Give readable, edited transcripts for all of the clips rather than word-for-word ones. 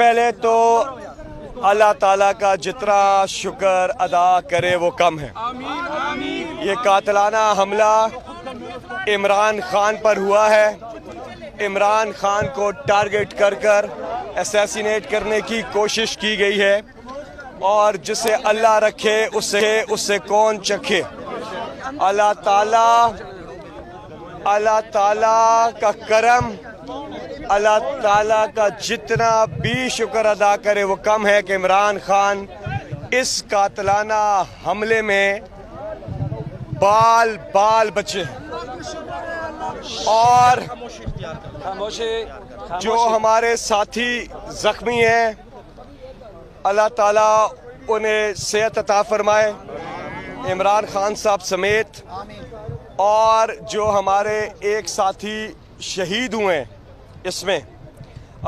پہلے تو اللہ تعالیٰ کا جتنا شکر ادا کرے وہ کم ہے۔ یہ قاتلانہ حملہ عمران خان پر ہوا ہے۔ عمران خان کو ٹارگٹ کر اسیسینیٹ کرنے کی کوشش کی گئی ہے، اور جسے اللہ رکھے اسے کون چکھے۔ اللہ تعالیٰ کا کرم، اللہ تعالیٰ کا جتنا بھی شکر ادا کرے وہ کم ہے کہ عمران خان اس قاتلانہ حملے میں بال بچے، اور جو ہمارے ساتھی زخمی ہیں اللہ تعالیٰ انہیں صحت عطا فرمائے، عمران خان صاحب سمیت، اور جو ہمارے ایک ساتھی شہید ہوئے ہیں اس میں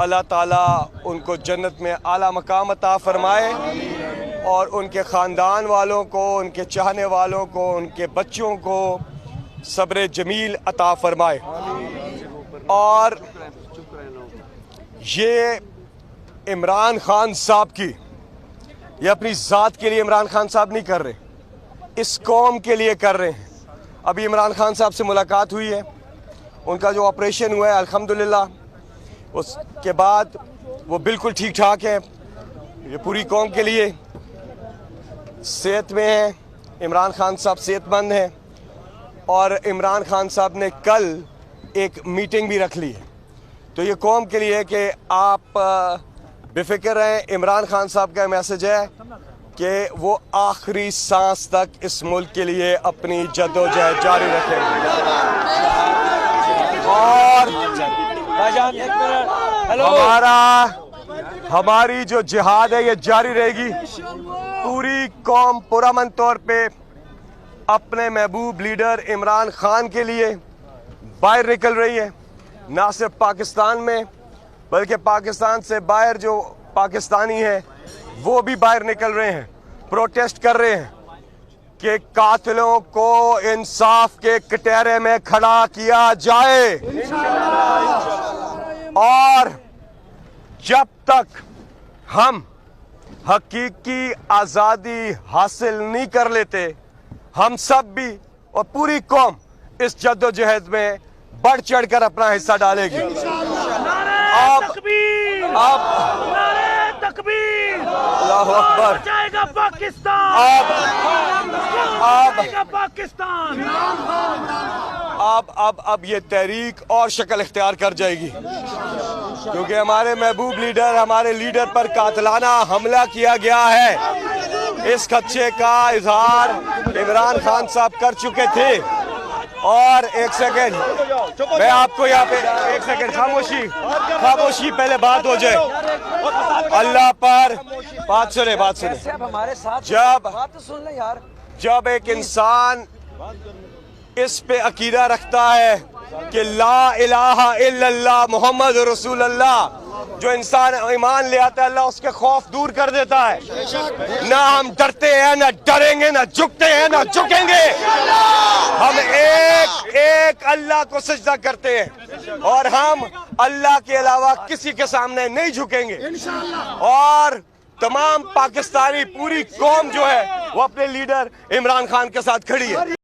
اللہ تعالیٰ ان کو جنت میں اعلیٰ مقام عطا فرمائے، اور ان کے خاندان والوں کو، ان کے چاہنے والوں کو، ان کے بچوں کو صبر جمیل عطا فرمائے۔ اور یہ عمران خان صاحب کی، یہ اپنی ذات کے لیے عمران خان صاحب نہیں کر رہے، اس قوم کے لیے کر رہے ہیں۔ ابھی عمران خان صاحب سے ملاقات ہوئی ہے، ان کا جو آپریشن ہوا ہے الحمدللہ اس کے بعد وہ بالکل ٹھیک ٹھاک ہے۔ یہ پوری قوم کے لیے صحت میں ہیں، عمران خان صاحب صحت مند ہیں، اور عمران خان صاحب نے کل ایک میٹنگ بھی رکھ لی ہے۔ تو یہ قوم کے لیے کہ آپ بے فکر رہیں۔ عمران خان صاحب کا میسج ہے کہ وہ آخری سانس تک اس ملک کے لیے اپنی جدوجہد جاری رکھیں گے، اور ہماری جو جہاد ہے یہ جاری رہے گی۔ پوری قوم پرامن طور پہ اپنے محبوب لیڈر عمران خان کے لیے باہر نکل رہی ہے، نہ صرف پاکستان میں بلکہ پاکستان سے باہر جو پاکستانی ہیں وہ بھی باہر نکل رہے ہیں، پروٹیسٹ کر رہے ہیں کہ قاتلوں کو انصاف کے کٹہرے میں کھڑا کیا جائے، اور جب تک ہم حقیقی آزادی حاصل نہیں کر لیتے ہم سب بھی اور پوری قوم اس جدوجہد میں بڑھ چڑھ کر اپنا حصہ ڈالے گی۔ اللہ اکبر، اب یہ تحریک اور شکل اختیار کر جائے گی، کیونکہ ہمارے محبوب لیڈر، ہمارے لیڈر پر قاتلانہ حملہ کیا گیا ہے۔ اس خدشے کا اظہار عمران خان صاحب کر چکے تھے۔ اور ایک سیکنڈ میں آپ کو یہاں پہ ایک سیکنڈ خاموشی پہلے بات ہو جائے۔ اللہ پر بات سنیں، جب ایک انسان اس پہ عقیدہ رکھتا ہے کہ لا الہ الا اللہ محمد رسول اللہ، جو انسان ایمان لے آتا ہے اللہ اس کے خوف دور کر دیتا ہے۔ نہ ہم ڈرتے ہیں، نہ ڈریں گے، نہ جھکتے ہیں، نہ جھکیں گے۔ ہم ایک اللہ کو سجدہ کرتے ہیں، اور ہم اللہ کے علاوہ کسی کے سامنے نہیں جھکیں گے، اور تمام پاکستانی پوری قوم جو ہے وہ اپنے لیڈر عمران خان کے ساتھ کھڑی ہے۔